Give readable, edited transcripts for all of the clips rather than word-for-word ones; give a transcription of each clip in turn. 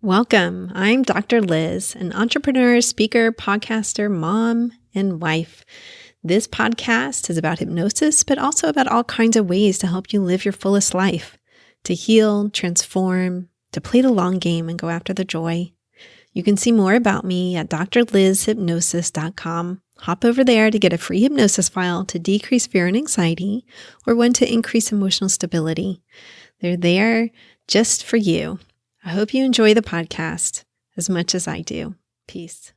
Welcome. I'm Dr. Liz, an entrepreneur, speaker, podcaster, mom, and wife. This podcast is about hypnosis, but also about all kinds of ways to help you live your fullest life, to heal, transform, to play the long game and go after the joy. You can see more about me at drlizhypnosis.com. Hop over there to get a free hypnosis file to decrease fear and anxiety, or one to increase emotional stability. They're there just for you. I hope you enjoy the podcast as much as I do. Peace.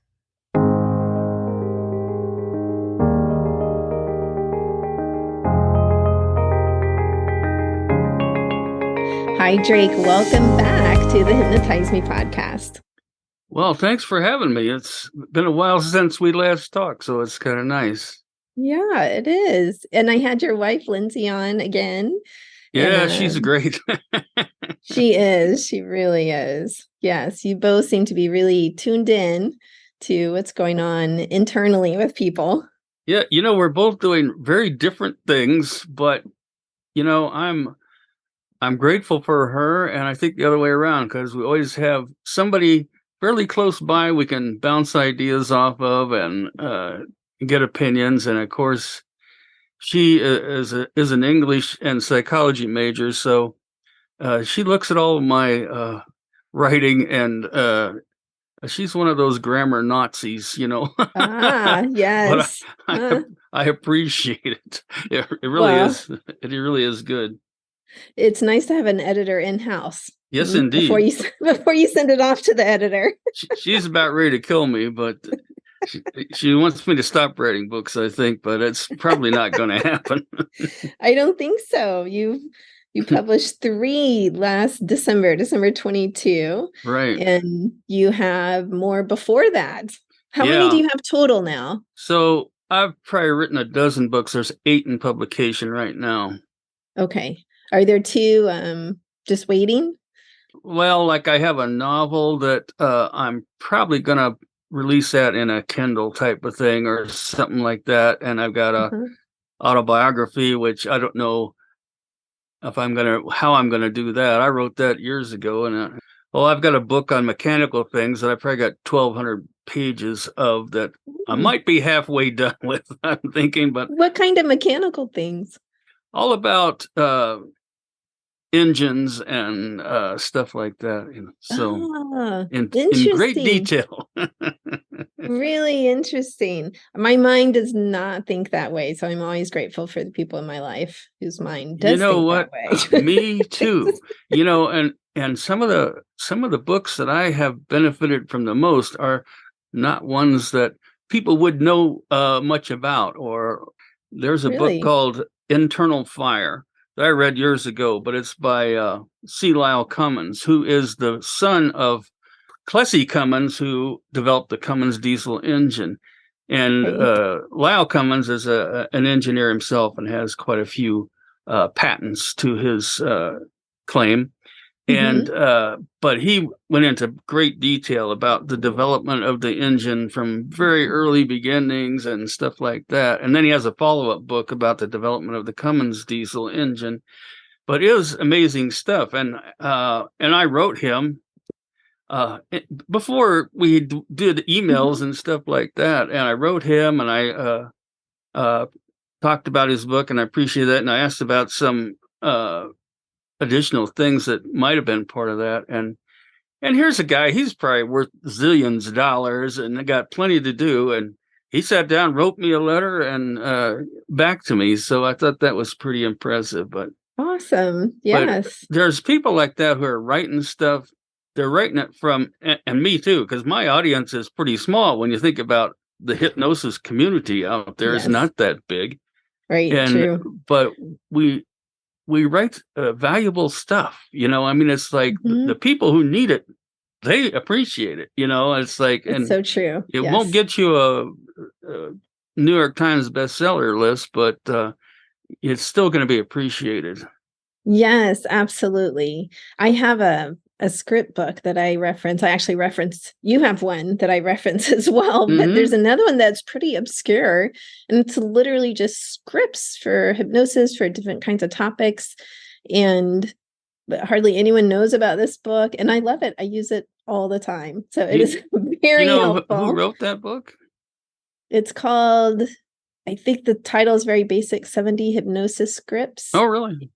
Hi, Drake. Welcome back to the Hypnotize Me podcast. Well, thanks for having me. It's been a while since we last talked, so it's kind of nice. Yeah, it is. And I had your wife, Lynsi, on again. Yeah, she's great. She is. She really is. Yes, you both seem to be really tuned in to what's going on internally with people. Yeah, we're both doing very different things, but I'm grateful for her, and I think the other way around, because we always have somebody fairly close by we can bounce ideas off of and get opinions. And of course, she is an English and psychology major, so she looks at all of my writing, and she's one of those grammar Nazis, Yes. But I appreciate it. It really is. It really is good. It's nice to have an editor in-house. Yes, indeed. Before you send it off to the editor. She's about ready to kill me, but she wants me to stop writing books, I think, but it's probably not going to happen. I don't think so. You published 3 last December 22. Right. And you have more before that. How many do you have total now? So I've probably written a dozen books. There's 8 in publication right now. Okay. Are there 2 just waiting? Well, like I have a novel that I'm probably going to release that in a Kindle type of thing or something like that. And I've got a autobiography, which I don't know how I'm going to do that. I wrote that years ago. And I've got a book on mechanical things that I probably got 1,200 pages of that I might be halfway done with, I'm thinking. But what kind of mechanical things? All about engines and stuff like that. So in great detail. Really interesting. My mind does not think that way, so I'm always grateful for the people in my life whose mind does think that way. Me too. And some of the books that I have benefited from the most are not ones that people would know much about. Or there's a book called Internal Fire that I read years ago, but it's by C. Lyle Cummins, who is the son of Clessie Cummins, who developed the Cummins diesel engine. And Lyle Cummins is an engineer himself and has quite a few patents to his claim. And but he went into great detail about the development of the engine from very early beginnings and stuff like that. And then he has a follow-up book about the development of the Cummins diesel engine. But it was amazing stuff. And I wrote him before we did emails and stuff like that. And I wrote him, and I talked about his book, and I appreciate that. And I asked about some additional things that might have been part of that. And here's a guy, he's probably worth zillions of dollars and got plenty to do. And he sat down, wrote me a letter and back to me. So I thought that was pretty impressive. But awesome. Yes. But there's people like that who are writing stuff. They're writing it from, and me too, because my audience is pretty small. When you think about the hypnosis community out there, it's not that big. Right. True. But we write valuable stuff, it's like the people who need it, they appreciate it, it's like, it's so true. It won't get you a New York Times bestseller list, but it's still going to be appreciated. Yes, absolutely. I have a script book that I reference. I actually reference, you have one that I reference as well, but there's another one that's pretty obscure, and it's literally just scripts for hypnosis for different kinds of topics. And but hardly anyone knows about this book, and I love it. I use it all the time. So it is You very know who helpful. wrote that book? It's called, I think the title is very basic, 70 Hypnosis Scripts. Oh, really?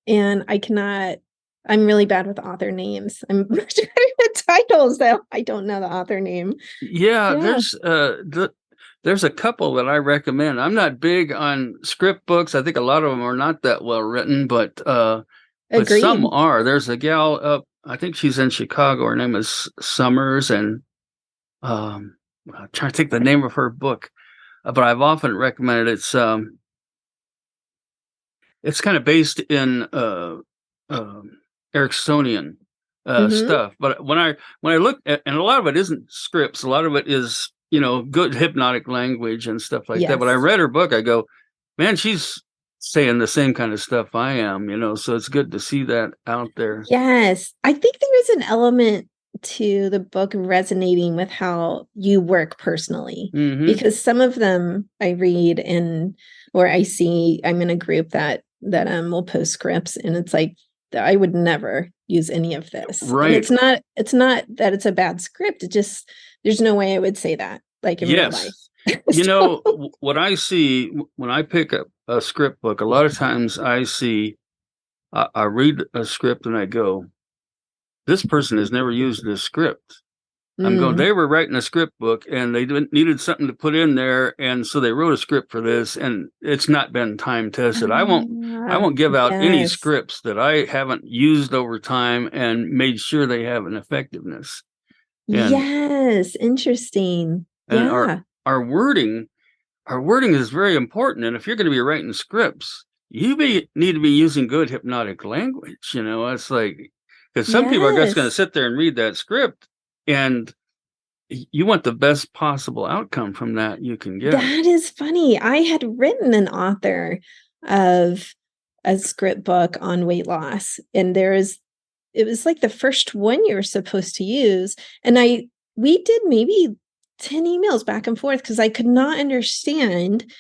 And I'm really bad with author names. I'm much better with titles, though. I don't know the author name. Yeah, Yeah. there's a couple that I recommend. I'm not big on script books. I think a lot of them are not that well written, but some Agreed. are. There's a gal up, I think she's in Chicago. Her name is Summers, and I'm trying to think the name of her book, but I've often recommended it's kind of based in Ericksonian Mm-hmm. stuff. But when I look at, and a lot of it isn't scripts, a lot of it is good hypnotic language and stuff like that. But I Yes. read her book, I go, man, she's saying the same kind of stuff I am, so it's good to see that out there. Yes. I think there is an element to the book resonating with how you work personally, Mm-hmm. because some of them I read or I see, I'm in a group that will post scripts, and it's like, I would never use any of this. And Right. it's not that it's a bad script. It just, there's no way I would say that like in real life. Yes. So, What I see when I pick up a script book, a lot of times I read a script and I go, this person has never used this script. I'm going, mm, they were writing a script book and they needed something to put in there. And so they wrote a script for this, and it's not been time tested. I won't give out any yes. scripts that I haven't used over time and made sure they have an effectiveness. And, Yes. Interesting. and Yeah. our wording, our wording is very important. And if you're going to be writing scripts, need to be using good hypnotic language. It's like, because some people are just going to Yes. sit there and read that script, and you want the best possible outcome from that you can get. That is funny. I had written an author of a script book on weight loss, and it was like the first one you were supposed to use. And we did maybe 10 emails back and forth because I could not understand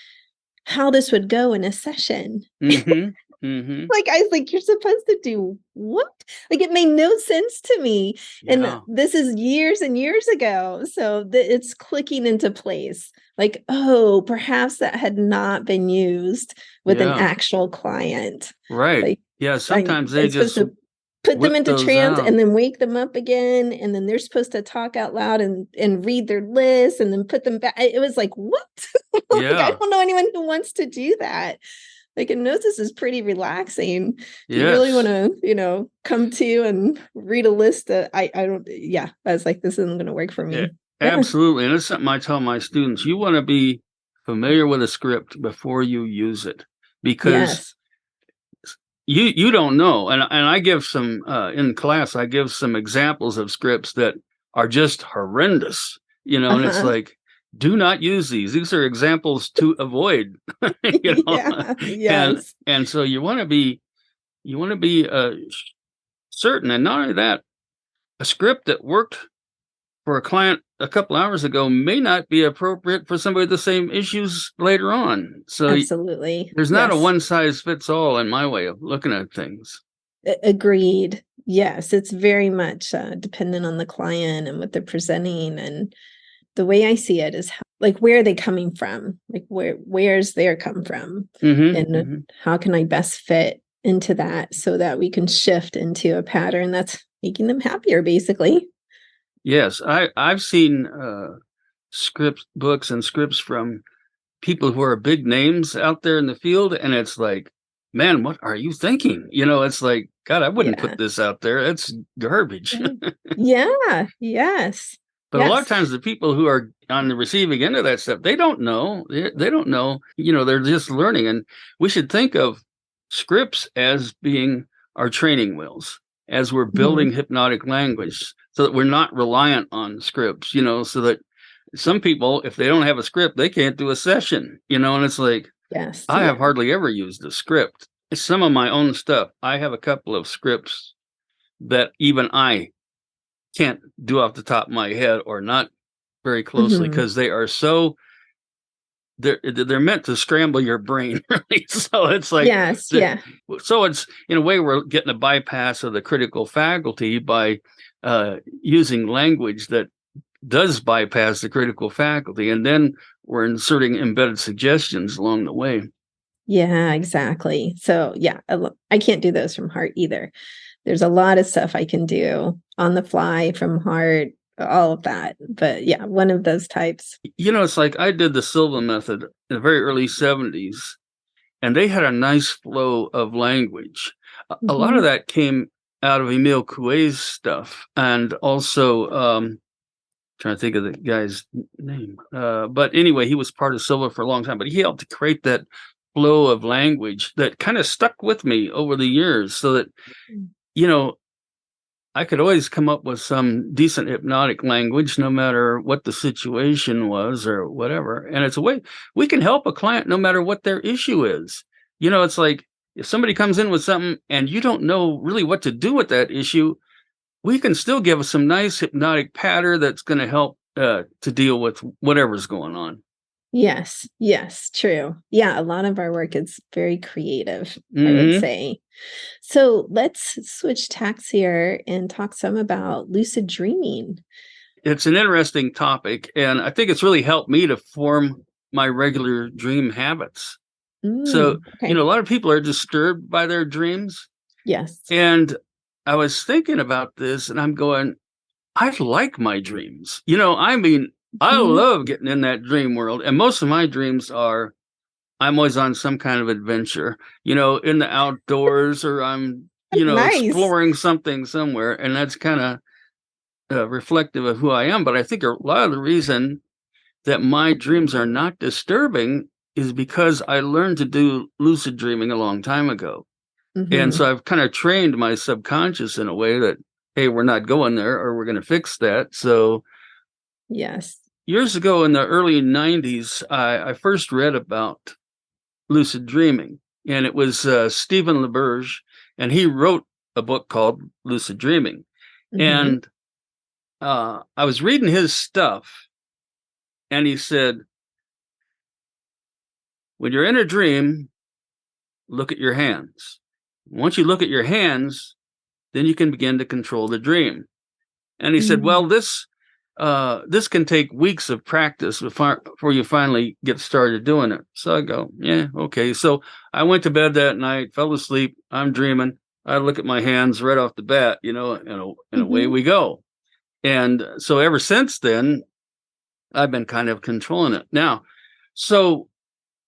how this would go in a session. Mm-hmm. Mm-hmm. Like, I was like, you're supposed to do what? Like, it made no sense to me. And Yeah. this is years and years ago. So it's clicking into place. Like, oh, perhaps that had not been used with an Yeah. actual client. Right. Like, Yeah. Sometimes they it's supposed just to put them whip into those trance out. and then wake them up again. And then they're supposed to talk out loud and read their list and then put them back. It was like, what? Like, I Yeah. don't know anyone who wants to do that. Like, hypnosis is pretty relaxing. If you really want Yes. to, come to and read a list, I don't, yeah, I was like, this isn't going to work for Yeah. me. Yeah. Absolutely. And it's something I tell my students. You want to be familiar with a script before you use it, because Yes. you don't know. And I give some in class, I give some examples of scripts that are just horrendous, and it's Uh-huh. like, do not use these. These are examples to avoid, you know. Yeah. and Yes. and so you want to be certain. And not only that, a script that worked for a client a couple hours ago may not be appropriate for somebody with the same issues later on. So Absolutely. there's not a Yes. one size fits all in my way of looking at things. Agreed. Yes. It's very much dependent on the client and what they're presenting. And the way I see it is like, where are they coming from? Like, where's their come from? Mm-hmm, And mm-hmm. how can I best fit into that so that we can shift into a pattern that's making them happier, basically. Yes, I've seen script books and scripts from people who are big names out there in the field, and it's like, man, what are you thinking? It's like, God, I wouldn't Yeah. put this out there. It's garbage. Yeah. Yes. But a lot of Yes. times the people who are on the receiving end of that stuff, they don't know. They don't know. They're just learning. And we should think of scripts as being our training wheels as we're Mhm. building hypnotic language, so that we're not reliant on scripts, so that some people, if they don't have a script, they can't do a session, and it's like, Yes. I have Yeah. hardly ever used a script. Some of my own stuff, I have a couple of scripts that even I can't do off the top of my head, or not very closely, Mhm. because they are so they're meant to scramble your brain, really. So it's like, Yes, yeah. so it's in a way we're getting a bypass of the critical faculty by using language that does bypass the critical faculty, and then we're inserting embedded suggestions along the way. Yeah, exactly. So yeah, I can't do those from heart either. There's a lot of stuff I can do on the fly from heart, all of that. But yeah, one of those types. It's like I did the Silva method in the very early 70s, and they had a nice flow of language. A lot of that came out of Emile Coué's stuff, and also trying to think of the guy's name. But anyway, he was part of Silva for a long time, but he helped to create that flow of language that kind of stuck with me over the years, so that I could always come up with some decent hypnotic language, no matter what the situation was or whatever. And it's a way we can help a client no matter what their issue is. It's like if somebody comes in with something and you don't know really what to do with that issue, we can still give some nice hypnotic patter that's going to help to deal with whatever's going on. Yes, yes, true. Yeah, a lot of our work is very creative, I would say. So let's switch tacks here and talk some about lucid dreaming. It's an interesting topic, and I think it's really helped me to form my regular dream habits. So, Okay. a lot of people are disturbed by their dreams. Yes. And I was thinking about this, and I'm going, I like my dreams. I love getting in that dream world. And most of my dreams are, I'm always on some kind of adventure, in the outdoors, or I'm, Nice. exploring something somewhere. And that's kind of reflective of who I am. But I think a lot of the reason that my dreams are not disturbing is because I learned to do lucid dreaming a long time ago. And so I've kind of trained my subconscious in a way that, hey, we're not going there, or we're going to fix that. So yes. Years ago in the early 90s, I first read about lucid dreaming, and it was Stephen LaBerge, and he wrote a book called Lucid Dreaming. And I was reading his stuff, and he said, when you're in a dream, look at your hands. Once you look at your hands, then you can begin to control the dream. And he said, well, this can take weeks of practice before you finally get started doing it. So I go, yeah, okay. So I went to bed that night, fell asleep. I'm dreaming. I look at my hands right off the bat, and away we go. And so ever since then, I've been kind of controlling it. Now, so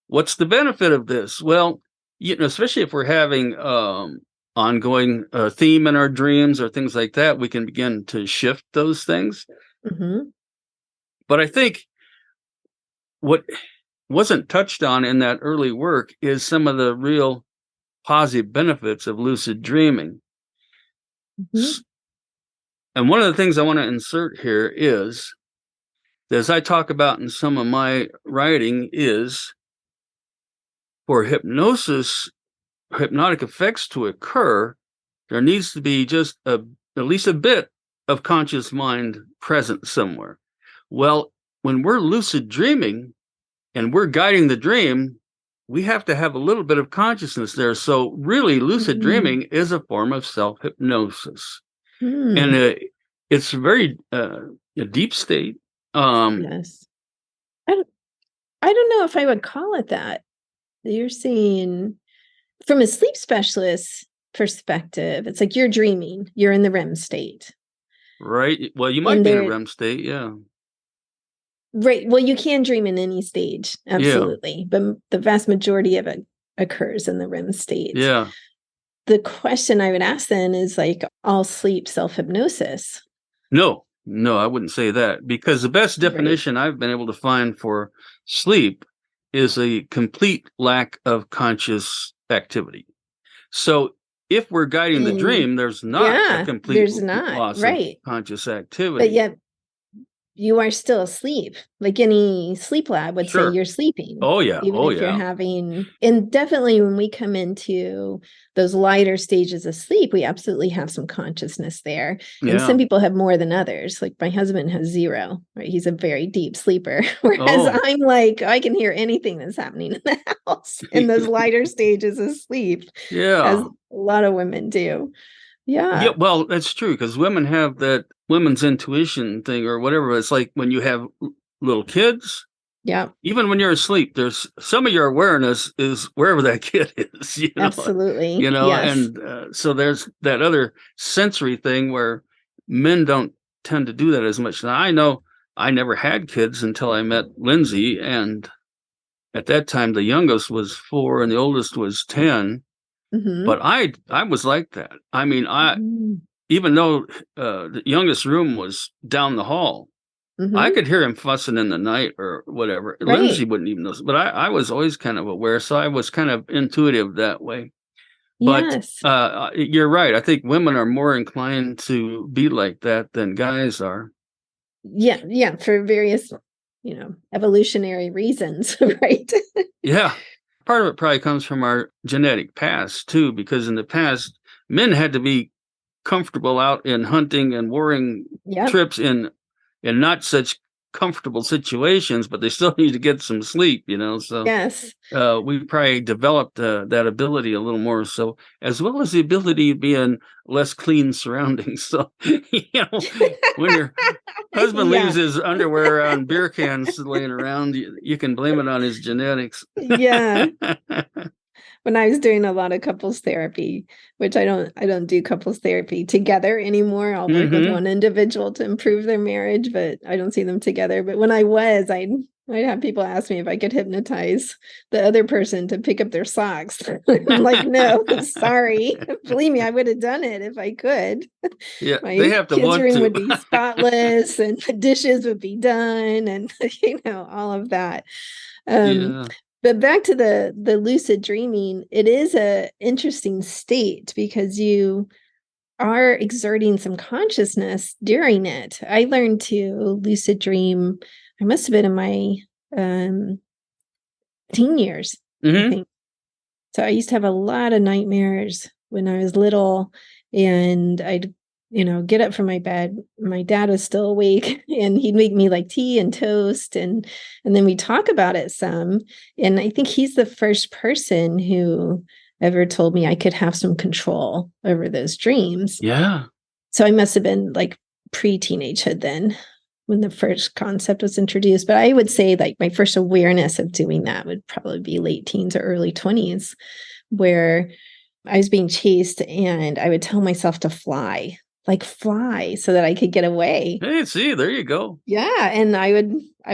what's the benefit of this? Well, especially if we're having ongoing theme in our dreams or things like that, we can begin to shift those things. But I think what wasn't touched on in that early work is some of the real positive benefits of lucid dreaming. And one of the things I want to insert here is, as I talk about in some of my writing, is for hypnotic effects to occur, there needs to be just at least a bit of conscious mind present somewhere. Well, when we're lucid dreaming and we're guiding the dream, we have to have a little bit of consciousness there. So really, lucid dreaming is a form of self-hypnosis. And it's very a deep state. Yes. I don't know if I would call it that. You're saying from a sleep specialist perspective, it's like you're dreaming, you're in the REM state. Right. Well, you might be in a REM state, yeah. Right. Well, you can dream in any stage, absolutely. Yeah. But the vast majority of it occurs in the REM state. Yeah. The question I would ask then is like all sleep self-hypnosis. No, I wouldn't say that, because the best definition I've been able to find for sleep is a complete lack of conscious activity. So if we're guiding the dream, there's not a complete loss of conscious activity. But yet you are still asleep. Like any sleep lab would say, Sure. you're sleeping. Oh, yeah. Even Oh, if you're yeah. having, and definitely when we come into those lighter stages of sleep, we absolutely have some consciousness there. And some Yeah. people have more than others. Like my husband has zero, right? He's a very deep sleeper. Whereas Oh, I'm like, I can hear anything that's happening in the house in those lighter stages of sleep, as yeah. a lot of women do. Yeah. Yeah. Well, that's true because women have that women's intuition thing or whatever. It's like when you have little kids, Yeah. even when you're asleep, there's some of your awareness is wherever that kid is, Absolutely. Yes. and so there's that other sensory thing where men don't tend to do that as much. Now, I know I never had kids until I met Lynsi, and at that time the youngest was 4 and the oldest was 10. Hmm. But I was like that. I mean, I Mm. even though the youngest room was down the hall, I Hmm. could hear him fussing in the night or whatever. Right. Lindsay wouldn't even notice, but I was always kind of aware, so I was kind of intuitive that way. But Yes. you're right. I think women are more inclined to be like that than guys are. Yeah. Yeah. For various, evolutionary reasons, right? Yeah. Part of it probably comes from our genetic past too, because in the past, men had to be comfortable out in hunting and warring Yep. trips in not such comfortable situations, but they still need to get some sleep, So Yes. we probably developed that ability a little more so, as well as the ability to be in less clean surroundings. So, when your husband leaves Yeah. his underwear on beer cans laying around, you can blame it on his genetics. Yeah. When I was doing a lot of couples therapy, which I don't do couples therapy together anymore. I'll work with Hmm. one individual to improve their marriage, but I don't see them together. But when I was, I'd have people ask me if I could hypnotize the other person to pick up their socks. I'm like, no, sorry. Believe me, I would have done it if I could. Yeah, they My have to kids' want room to. would be spotless and the dishes would be done and all of that. Um, Yeah. but back to the lucid dreaming, it is a interesting state because you are exerting some consciousness during it. I learned to lucid dream, I must have been in my um teen years, I Hmm. think. So I used to have a lot of nightmares when I was little, and I'd, get up from my bed. My dad was still awake, and he'd make me like tea and toast, and then we talk about it some. And I think he's the first person who ever told me I could have some control over those dreams. Yeah. So I must have been like pre-teenagehood then when the first concept was introduced. But I would say like my first awareness of doing that would probably be late teens or early 20s, where I was being chased and I would tell myself to fly, like fly so that I could get away. Hey, see, there you go. Yeah, and I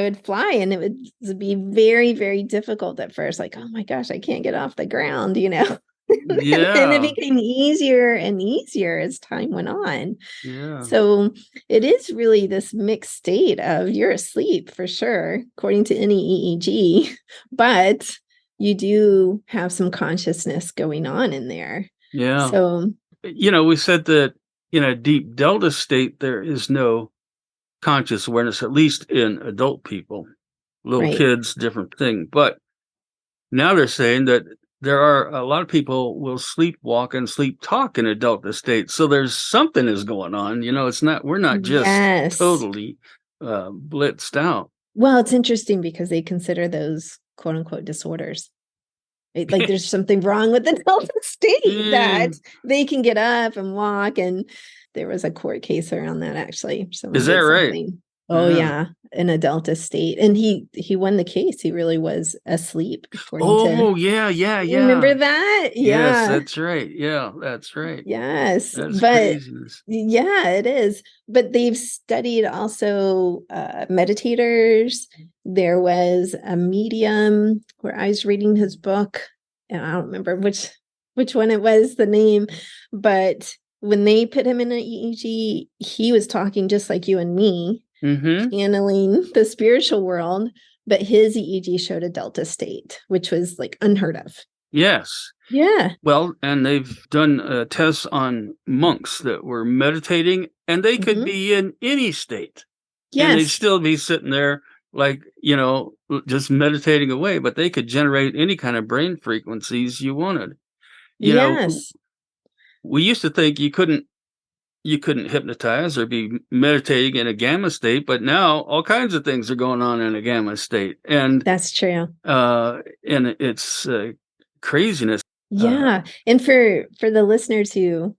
would fly and it would be very, very difficult at first, like, "Oh my gosh, I can't get off the ground," you know? And then it Yeah. became easier and easier as time went on. Yeah. So it is really this mixed state of you're asleep for sure, according to any EEG, but you do have some consciousness going on in there. Yeah. So, We said that in a deep delta state, there is no conscious awareness, at least in adult people. Little right. kids, different thing. But now they're saying that there are a lot of people will sleepwalk and sleep talk in a delta state. So there's something is going on. We're not just Yes. totally blitzed out. Well, it's interesting because they consider those quote unquote disorders. Like there's something wrong with the delta state that Mm, they can get up and walk. And there was a court case around that actually. Someone is that did right? something. Oh Yeah. yeah, in a delta state. And he won the case. He really was asleep, according to, Oh, yeah, yeah, you remember yeah. that? Yes, Yeah. that's right. Yeah, that's right. Yes. That's But craziness. yeah, it is. But they've studied also meditators. There was a medium where I was reading his book, and I don't remember which one it was, the name, but when they put him in an EEG, he was talking just like you and me, Mhm. channeling the spiritual world, but his EEG showed a delta state, which was like unheard of. Yes. Yeah. Well, and they've done tests on monks that were meditating, and they could Mhm. be in any state. and they'd Yes. still be sitting there like, just meditating away, but they could generate any kind of brain frequencies you wanted. You know, Yes. we used to think you couldn't hypnotize or be meditating in a gamma state, but now all kinds of things are going on in a gamma state, and That's true. it's craziness. Uh, Yeah. And for the listeners who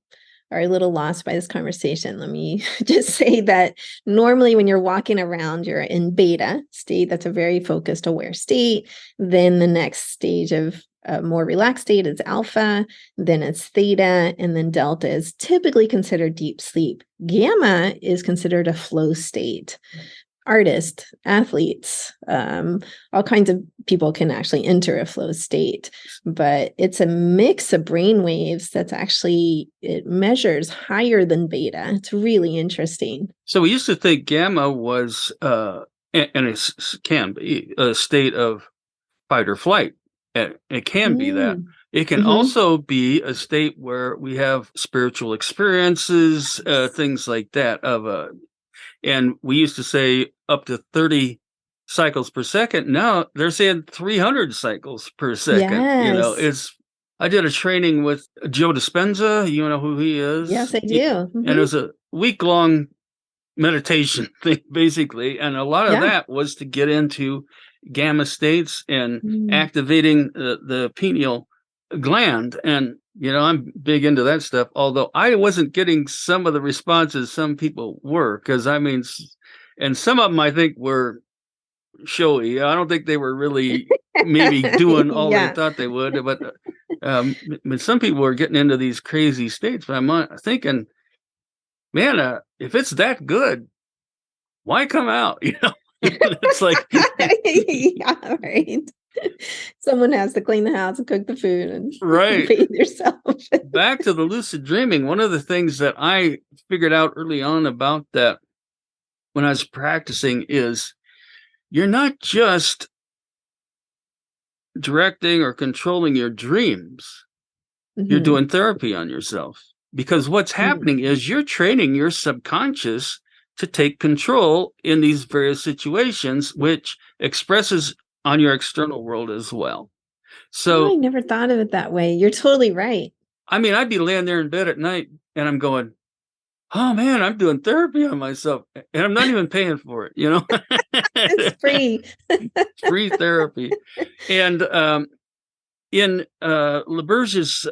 are a little lost by this conversation, let me just say that normally when you're walking around, you're in beta state. That's a very focused, aware state. Then the next stage of a more relaxed state is alpha, then it's theta, and then delta is typically considered deep sleep. Gamma is considered a flow state. Artists, athletes, all kinds of people can actually enter a flow state, but it's a mix of brain waves that's actually, it measures higher than beta. It's really interesting. so we used to think gamma was, and it can be a state of fight or flight. It can be that. Mm. It can Hmm. also be a state where we have spiritual experiences, things like that. And we used to say up to 30 cycles per second. Now they're saying 300 cycles per second. Yes. I did a training with Joe Dispenza. You know who he is? Yes, I do. And it Hmm. was a week-long meditation thing, basically. And a lot of Yeah. that was to get into gamma states and Mm. activating the pineal gland. And, I'm big into that stuff, although I wasn't getting some of the responses some people were, because and some of them I think were showy. I don't think they were really maybe doing all they Yeah. thought they would, but some people were getting into these crazy states. But I'm thinking, man, if it's that good, why come out? It's like, Yeah, right. Someone has to clean the house and cook the food and right. feed yourself. Back to the lucid dreaming. One of the things that I figured out early on about that when I was practicing is you're not just directing or controlling your dreams, you're Mhm. doing therapy on yourself. Because what's Mm. happening is you're training your subconscious to take control in these various situations, which expresses on your external world as well. Oh, I So, never thought of it that way. You're totally right. I mean, I'd be laying there in bed at night and I'm going, oh man, I'm doing therapy on myself and I'm not even paying for It's it. free. Free therapy. And in LeBurge's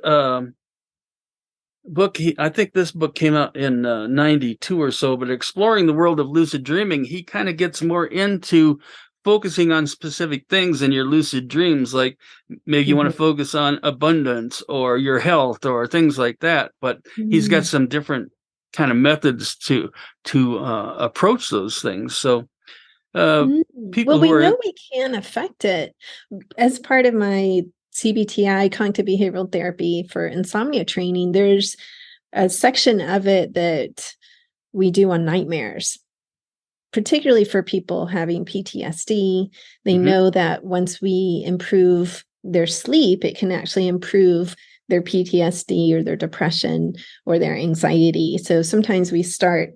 book, I think this book came out in 92 or so, but Exploring the World of Lucid Dreaming, he kind of gets more into focusing on specific things in your lucid dreams, like maybe you want to Mhm. focus on abundance or your health or things like that. But he's got Mm. some different kind of methods to approach those things. So uh, Mm. Well, people who we are know in, we can affect it. As part of my cbt-i, cognitive behavioral therapy for insomnia training, there's a section of it that we do on nightmares, particularly for people having PTSD. They Mhm. know that once we improve their sleep, it can actually improve their PTSD or their depression or their anxiety. So sometimes we start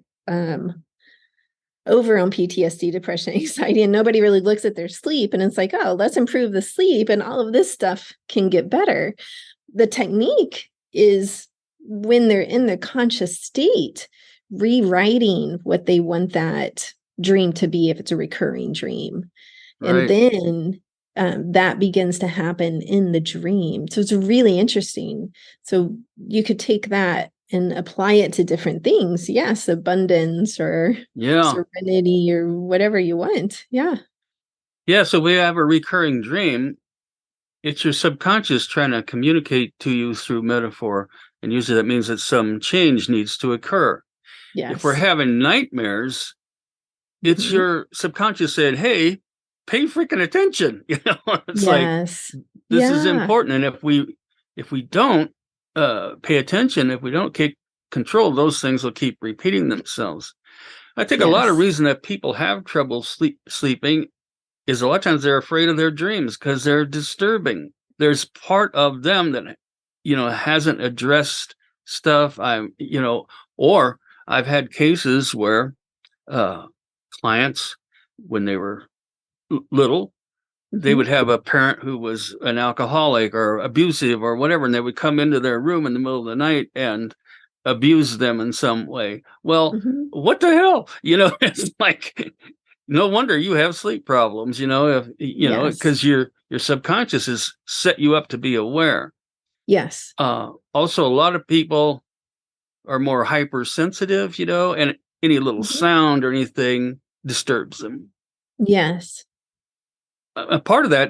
over on PTSD, depression, anxiety, and nobody really looks at their sleep. And it's like, oh, let's improve the sleep, and all of this stuff can get better. The technique is when they're in the conscious state, rewriting what they want that dream to be if it's a recurring dream. And Right. then that begins to happen in the dream. So it's really interesting. So you could take that and apply it to different things. Yes, abundance or Yeah. serenity or whatever you want. Yeah. Yeah. So we have a recurring dream. It's your subconscious trying to communicate to you through metaphor. And usually that means that some change needs to occur. If we're Yes. having nightmares, it's Mhm. your subconscious saying, hey, pay freaking attention. It's like Yes. this is Yeah. important. And if we don't pay attention, if we don't keep control, those things will keep repeating themselves. I think a lot of Yes. reason that people have trouble sleeping is a lot of times they're afraid of their dreams because they're disturbing. There's part of them that hasn't addressed stuff. Or I've had cases where uh, clients when they were little. They would have a parent who was an alcoholic or abusive or whatever, and they would come into their room in the middle of the night and abuse them in some way. Well, what the hell? It's like, no wonder you have sleep problems, if Yes. because your subconscious has set you up to be aware. Yes. Also, a lot of people are more hypersensitive, and any little sound or anything disturbs them. Yes. A part of that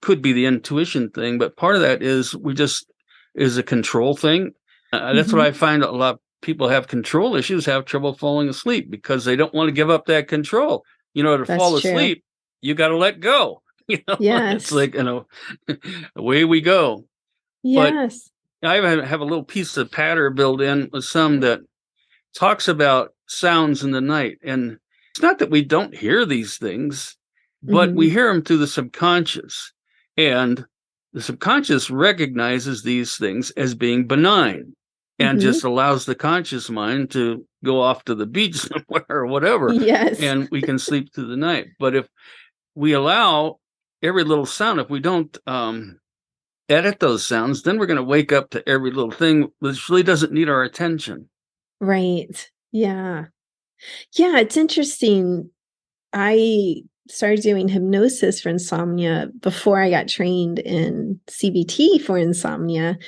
could be the intuition thing, but part of that is a control thing. That's what I find a lot of people have control issues, have trouble falling asleep because they don't want to give up that control. To fall That's true. asleep, you got to let go. It's Yes. like, away we go. But Yes. I have a little piece of patter built in with some that talks about sounds in the night. And it's not that we don't hear these things, but we hear them through the subconscious. And the subconscious recognizes these things as being benign and just allows the conscious mind to go off to the beach somewhere or whatever. Yes. And we can sleep through the night. But if we allow every little sound, if we don't edit those sounds, then we're going to wake up to every little thing which really doesn't need our attention. Right. Yeah. Yeah, it's interesting. I started doing hypnosis for insomnia before I got trained in CBT for insomnia.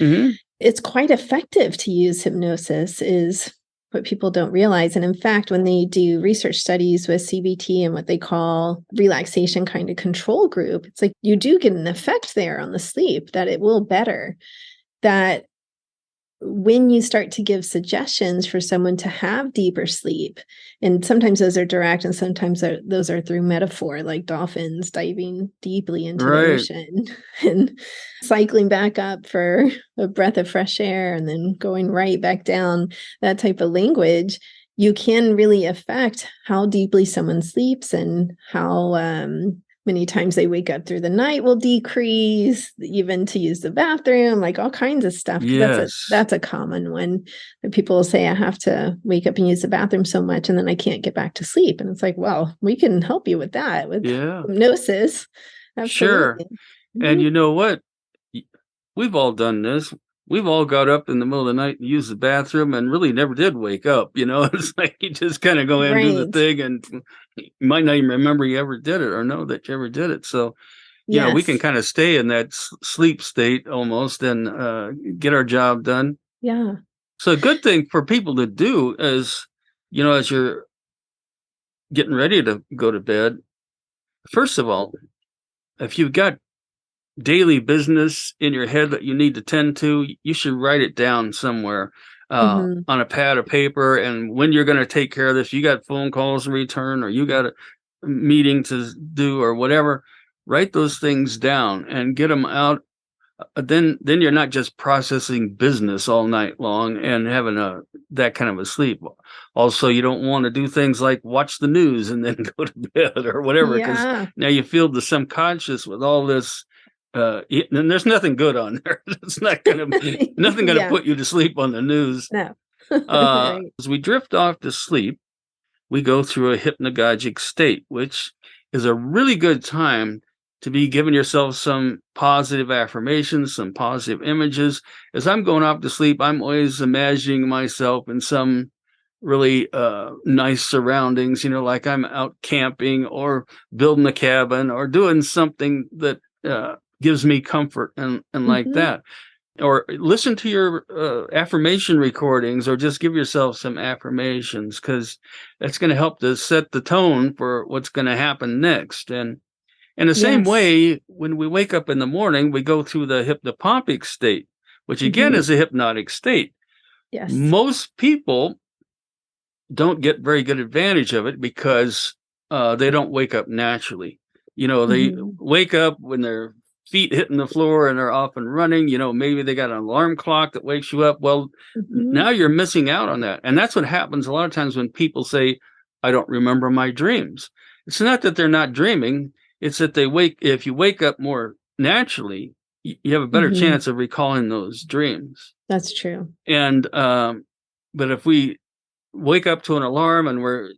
It's quite effective to use hypnosis, is what people don't realize. And in fact, when they do research studies with CBT and what they call relaxation kind of control group, it's like you do get an effect there on the sleep, that it will better. That when you start to give suggestions for someone to have deeper sleep, and sometimes those are direct and sometimes those are through metaphor, like dolphins diving deeply into the ocean and cycling back up for a breath of fresh air and then going right back down, that type of language, you can really affect how deeply someone sleeps and how many times they wake up through the night will decrease, even to use the bathroom, like all kinds of stuff. Yes. That's a common one that people will say, I have to wake up and use the bathroom so much and then I can't get back to sleep. And it's like, well, we can help you with that with hypnosis. Absolutely. Sure. And you know what? We've all done this. We've all got up in the middle of the night and used the bathroom and really never did wake up. It's like you just kind of go in and do the thing, and you might not even remember you ever did it or know that you ever did it. So, we can kind of stay in that sleep state almost and get our job done. Yeah. So a good thing for people to do is, as you're getting ready to go to bed, first of all, if you've got daily business in your head that you need to tend to, you should write it down somewhere on a pad of paper. And when you're going to take care of this, you got phone calls to return, or you got a meeting to do, or whatever, write those things down and get them out. Then you're not just processing business all night long and having that kind of a sleep. Also, you don't want to do things like watch the news and then go to bed or whatever, because now you feel the subconscious with all this. And there's nothing good on there. It's not gonna put you to sleep on the news. No. As we drift off to sleep, we go through a hypnagogic state, which is a really good time to be giving yourself some positive affirmations, some positive images. As I'm going off to sleep, I'm always imagining myself in some really nice surroundings, like I'm out camping or building a cabin or doing something that gives me comfort and like that. Or listen to your affirmation recordings, or just give yourself some affirmations, because that's going to help to set the tone for what's going to happen next. And in the same way, when we wake up in the morning, we go through the hypnopompic state, which again is a hypnotic state. Yes. Most people don't get very good advantage of it because they don't wake up naturally. They wake up when they're feet hitting the floor and they're off and running. Maybe they got an alarm clock that wakes you up. Well, now you're missing out on that. And that's what happens a lot of times when people say, I don't remember my dreams. It's not that they're not dreaming. It's that if you wake up more naturally, you have a better chance of recalling those dreams. That's true. And, but if we wake up to an alarm and we're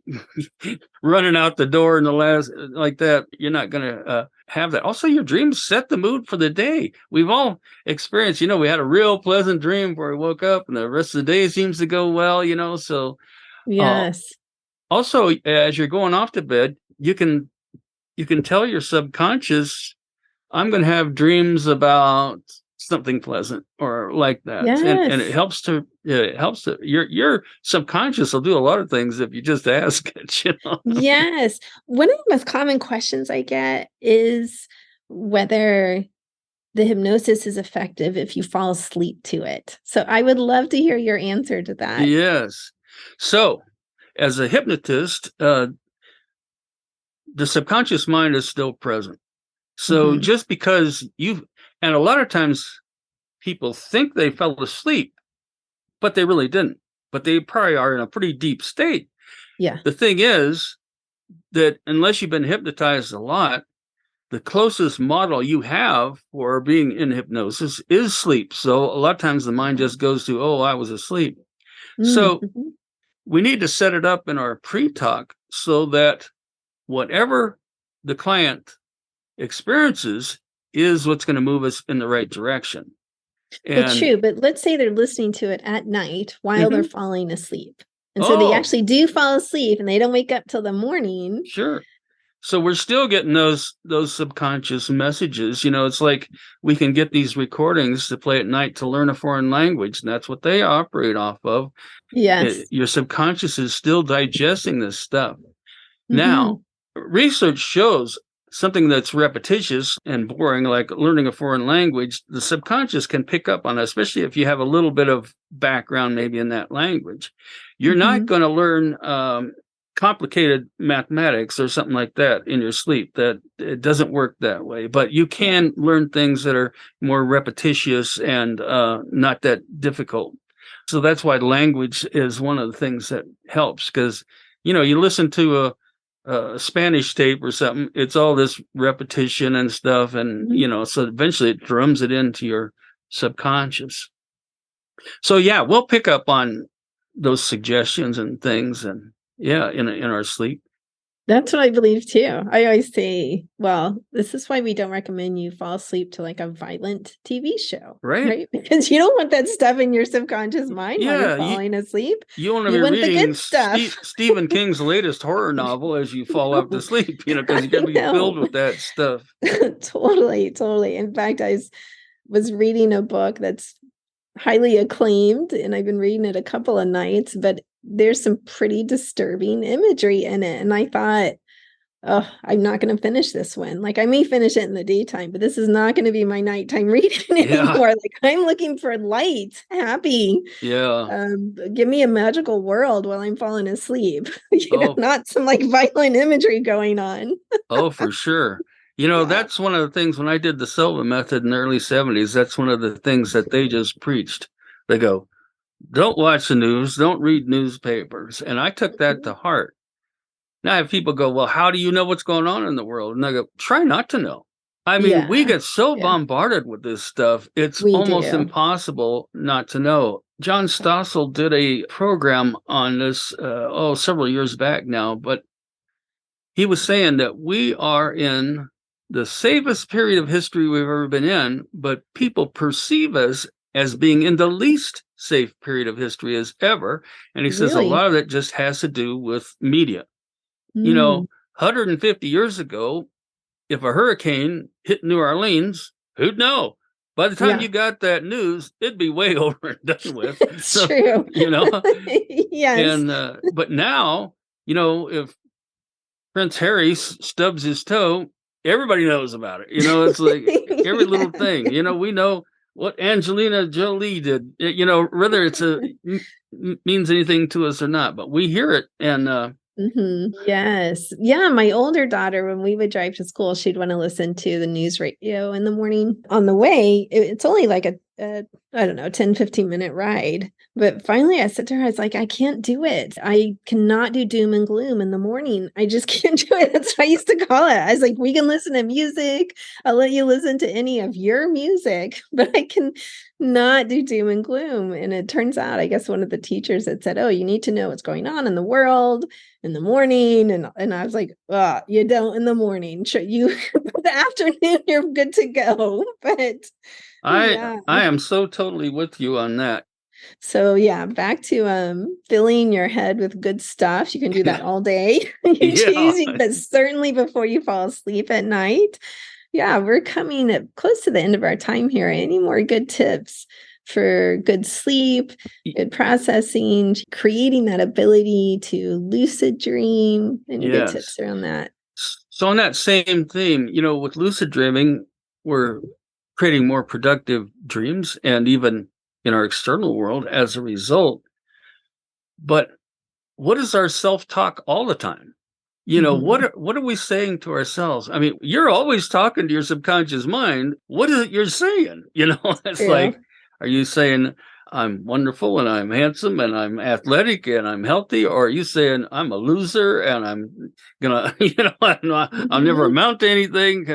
running out the door in the last like that, you're not going to have that. Also, your dreams set the mood for the day. We've all experienced, we had a real pleasant dream before we woke up and the rest of the day seems to go well, so uh, Yes. also as you're going off to bed, you can tell your subconscious, I'm going to have dreams about something pleasant or like that. And Yes. it helps to your subconscious will do a lot of things if you just ask it. Yes. One of the most common questions I get is whether the hypnosis is effective if you fall asleep to it. So I would love to hear your answer to that. Yes. So as a hypnotist, the subconscious mind is still present. So Mhm. just because and a lot of times people think they fell asleep, but they really didn't. But they probably are in a pretty deep state. Yeah. The thing is that unless you've been hypnotized a lot, the closest model you have for being in hypnosis is sleep. So a lot of times the mind just goes to, oh, I was asleep. So Mhm. we need to set it up in our pre-talk so that whatever the client experiences is what's going to move us in the right direction. Well, And true, but let's say they're listening to it at night while they're Mhm. falling asleep. And so they Oh, actually do fall asleep and they don't wake up till the morning. sure. So we're still getting those subconscious messages. It's like we can get these recordings to play at night to learn a foreign language, and that's what they operate off of. Yes. Your subconscious is still digesting this stuff. Now, Mhm. research shows something that's repetitious and boring, like learning a foreign language, the subconscious can pick up on it, especially if you have a little bit of background maybe in that language. You're not Mhm. going to learn complicated mathematics or something like that in your sleep. That it doesn't work that way. But you Yeah. can learn things that are more repetitious and not that difficult. So that's why language is one of the things that helps because you listen to a Spanish tape or something, it's all this repetition and stuff, and Mhm. so eventually it drums it into your subconscious. So yeah, we'll pick up on those suggestions and things, and yeah, in our sleep, That's what I believe too. I always say, well, this is why we don't recommend you fall asleep to like a violent TV show, right? right? Because you don't want that stuff in your subconscious mind while you're Yeah, falling asleep. you want to You be want the good reading stuff. Stephen King's latest horror novel as you fall off to sleep, because I you're going to be filled know. with that stuff. Totally, totally. In fact, was reading a book that's highly acclaimed, and I've been reading it a couple of nights, but there's some pretty disturbing imagery in it. And I thought, oh, I'm not going to finish this one. Like, I may finish it in the daytime, but this is not going to be my nighttime reading Yeah, anymore. Like, I'm looking for light, happy. yeah. Give me a magical world while I'm falling asleep. Oh, Not some like violent imagery going on. oh, for sure. Yeah. That's one of the things when I did the Silva method in the early 70s, that's one of the things that they just preached. They go, don't watch the news, don't read newspapers. And I took that to heart. Now I have people go, well, how do you know what's going on in the world? And I go, try not to know. I mean, we Yeah. get so Yeah. bombarded with this stuff, it's We almost do. impossible not to know. John Stossel did a program on this, several years back now, but he was saying that we are in the safest period of history we've ever been in, but people perceive us as being in the least safe period of history as ever. And he says a Really? lot of it just has to do with media. Mm. 150 years ago, if a hurricane hit New Orleans, who'd know? By the time Yeah. you got that news, it'd be way over and done with. It's So, true. you know, Yes. and but now, if Prince Harry stubs his toe, everybody knows about it. It's like every little thing. Yes. We know what Angelina Jolie did. Whether it's means anything to us or not, but we hear it, and Yes. Yeah, my older daughter, when we would drive to school, she'd wanna listen to the news radio in the morning on the way. It's only like a I don't know, 10, 15-minute ride, But finally I said to her, I was like, I can't do it. I cannot do doom and gloom in the morning. I just can't do it. That's what I used to call it. I was like, we can listen to music. I'll let you listen to any of your music, but I can not do doom and gloom. And it turns out, I guess one of the teachers had said, oh, you need to know what's going on in the world in the morning. And I was like, you don't in the morning. Sure, you the afternoon, you're good to go. But I am so totally with you on that. So yeah, back to filling your head with good stuff. You can do that all day. You choose, but certainly before you fall asleep at night. Yeah, we're coming close to the end of our time here. Any more good tips for good sleep, good processing, creating that ability to lucid dream? Any good tips around that? So on that same theme, with lucid dreaming, we're creating more productive dreams and even in our external world as a result. But what is our self-talk all the time? What are we saying to ourselves? I mean, you're always talking to your subconscious mind. What is it you're saying? It's like, are you saying I'm wonderful and I'm handsome and I'm athletic and I'm healthy? Or are you saying I'm a loser and I'm gonna, I'll never amount to anything?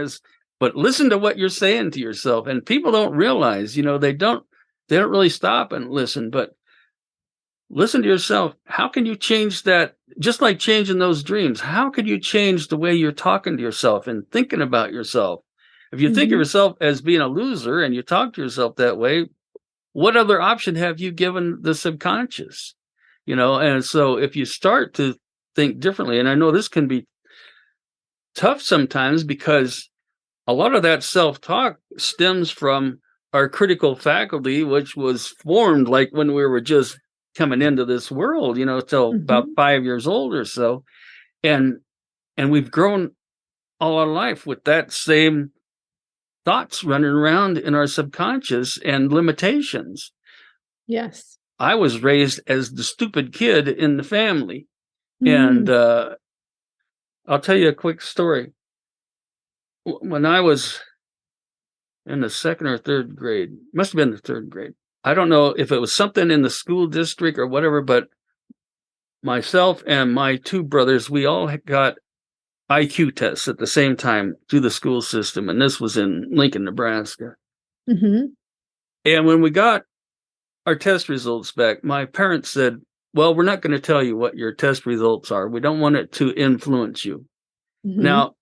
But listen to what you're saying to yourself. And people don't realize, they don't really stop and listen, but listen to yourself. How can you change that? Just like changing those dreams, how could you change the way you're talking to yourself and thinking about yourself? If you think of yourself as being a loser and you talk to yourself that way, what other option have you given the subconscious? And so if you start to think differently, and I know this can be tough sometimes because a lot of that self-talk stems from our critical faculty, which was formed like when we were just coming into this world, till about 5 years old or so. And we've grown all our life with that same thoughts running around in our subconscious and limitations. Yes. I was raised as the stupid kid in the family. And I'll tell you a quick story. When I was in the second or third grade, must have been the third grade. I don't know if it was something in the school district or whatever, but myself and my two brothers, we all got IQ tests at the same time through the school system. And this was in Lincoln, Nebraska. And when we got our test results back, my parents said, well, we're not going to tell you what your test results are. We don't want it to influence you. Now,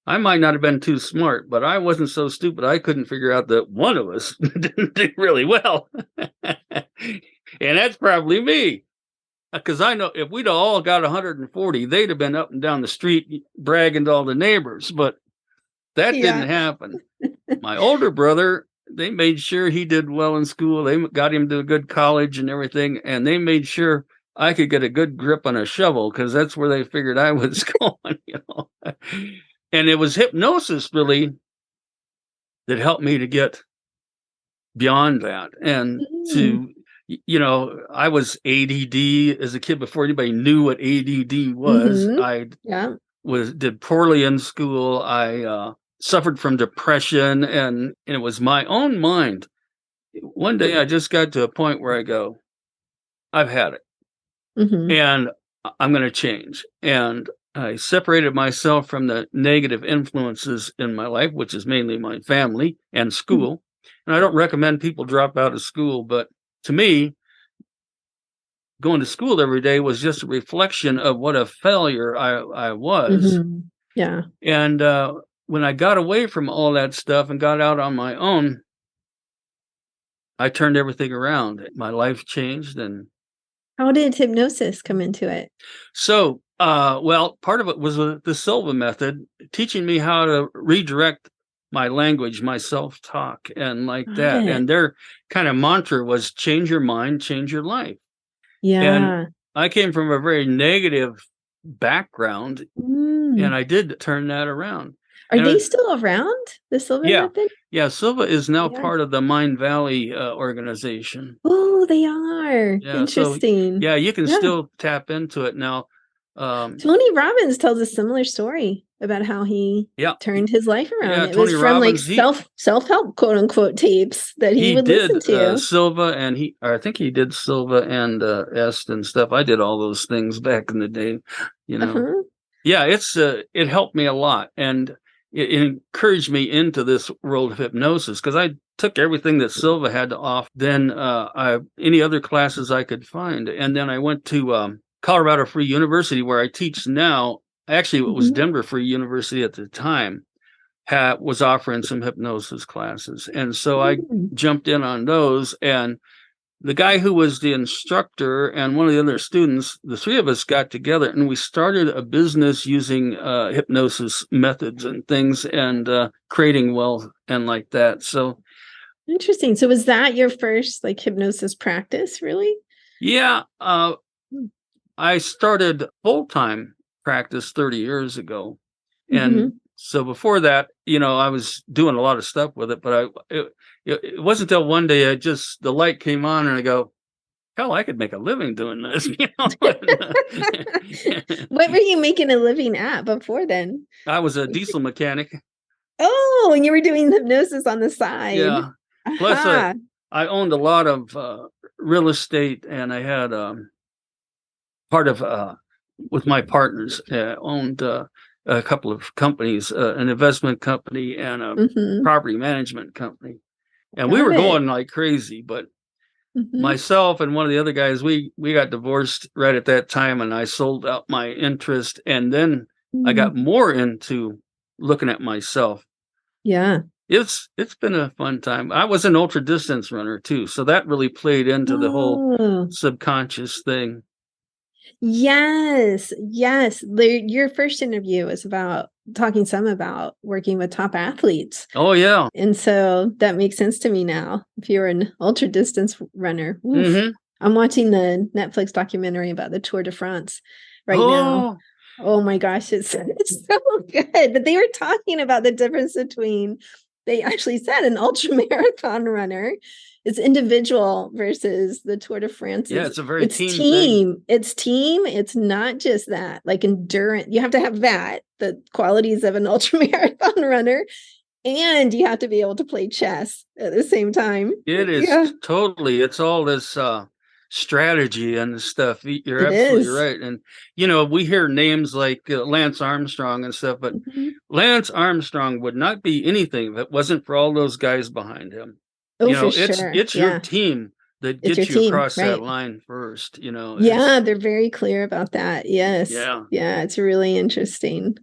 I might not have been too smart, but I wasn't so stupid. I couldn't figure out that one of us didn't do really well. And that's probably me. Because I know if we'd all got 140, they'd have been up and down the street bragging to all the neighbors. But that didn't happen. My older brother, they made sure he did well in school. They got him to a good college and everything. And they made sure I could get a good grip on a shovel because that's where they figured I was going, And it was hypnosis really that helped me to get beyond that and to, I was ADD as a kid before anybody knew what ADD was. I did poorly in school. I suffered from depression and it was my own mind. One day I just got to a point where I go, I've had it and I'm going to change. And I separated myself from the negative influences in my life, which is mainly my family and school. And I don't recommend people drop out of school, but to me, going to school every day was just a reflection of what a failure I was. And when I got away from all that stuff and got out on my own, I turned everything around. My life changed. And how did hypnosis come into it? So, well, part of it was the Silva method, teaching me how to redirect my language, my self-talk, and like that. And their kind of mantra was change your mind, change your life. And I came from a very negative background, and I did turn that around. Are they still around, the Silva method? Yeah, Silva is now part of the Mind Valley organization. Oh, they are. Yeah, interesting. So, you can still tap into it now. Tony Robbins tells a similar story about how he Yeah, turned his life around. yeah. It was Tony from like Robbins, self-help quote unquote tapes that he he would listen did to. Silva, and I think he did Silva and Est and stuff. I did all those things back in the day, you know. Uh-huh. Yeah, it helped me a lot, and it encouraged me into this world of hypnosis because I took everything that Silva had to offer. Then any other classes I could find, and then I went to Colorado Free University where I teach now. Actually, it was Denver Free University at the time. Was offering some hypnosis classes, and so I jumped in on those. And the guy who was the instructor and one of the other students, the three of us got together and we started a business using hypnosis methods and things, and creating wealth and like that. So Interesting. So was that your first like hypnosis practice, really? yeah, I started full-time practice 30 years ago. And so before that, I was doing a lot of stuff with it, but it wasn't until one day the light came on and I go, hell, I could make a living doing this. What were you making a living at before then? I was a diesel mechanic. Oh, and you were doing hypnosis on the side. Yeah. Plus, I owned a lot of real estate, and I had part of with my partners owned a couple of companies, an investment company and a property management company, and we were going like crazy. But myself and one of the other guys, we got divorced right at that time, and I sold out my interest, and then I got more into looking at myself. Yeah. It's been a fun time. I was an ultra distance runner too, so that really played into the whole subconscious thing. Yes. Your first interview was about talking some about working with top athletes. Oh yeah. And so that makes sense to me now. If you're an ultra distance runner, I'm watching the Netflix documentary about the Tour de France right now. Oh my gosh, it's so good. But they were talking about the difference between, they actually said an ultra marathon runner is individual versus the Tour de France. Yeah, it's a very team thing. It's team. It's not just that, like endurance. You have to have the qualities of an ultra marathon runner, and you have to be able to play chess at the same time. It is totally. It's all this strategy and stuff. You're absolutely right. And we hear names like Lance Armstrong and stuff, but Lance Armstrong would not be anything if it wasn't for all those guys behind him. It's your team that gets you across that line first. They're very clear about that. Yes. Yeah, it's really interesting.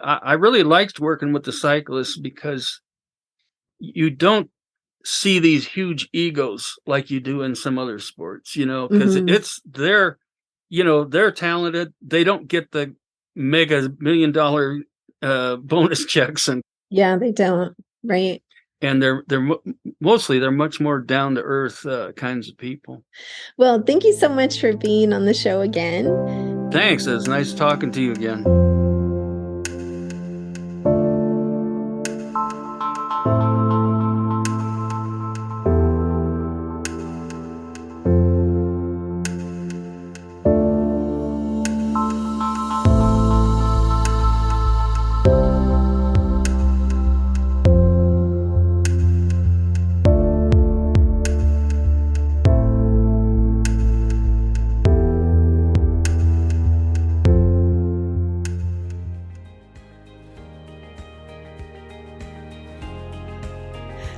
I really liked working with the cyclists because you don't see these huge egos like you do in some other sports, because they're talented. They don't get the mega $1 million bonus checks, and they don't, right? And they're much more down to earth kinds of people. Well, thank you so much for being on the show again. Thanks. It was nice talking to you again.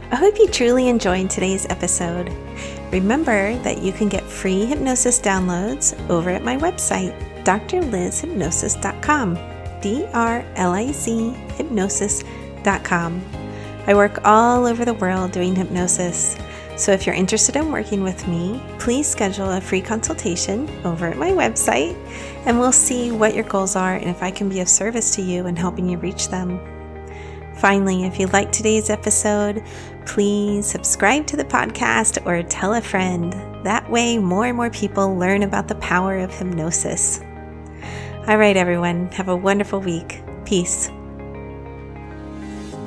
I hope you truly enjoyed today's episode. Remember that you can get free hypnosis downloads over at my website, drlizhypnosis.com, DRLIZ hypnosis.com. I work all over the world doing hypnosis. So if you're interested in working with me, please schedule a free consultation over at my website, and we'll see what your goals are and if I can be of service to you in helping you reach them. Finally, if you liked today's episode, please subscribe to the podcast or tell a friend. That way, more and more people learn about the power of hypnosis. All right, everyone, have a wonderful week. Peace.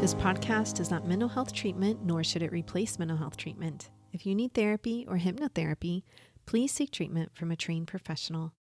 This podcast is not mental health treatment, nor should it replace mental health treatment. If you need therapy or hypnotherapy, please seek treatment from a trained professional.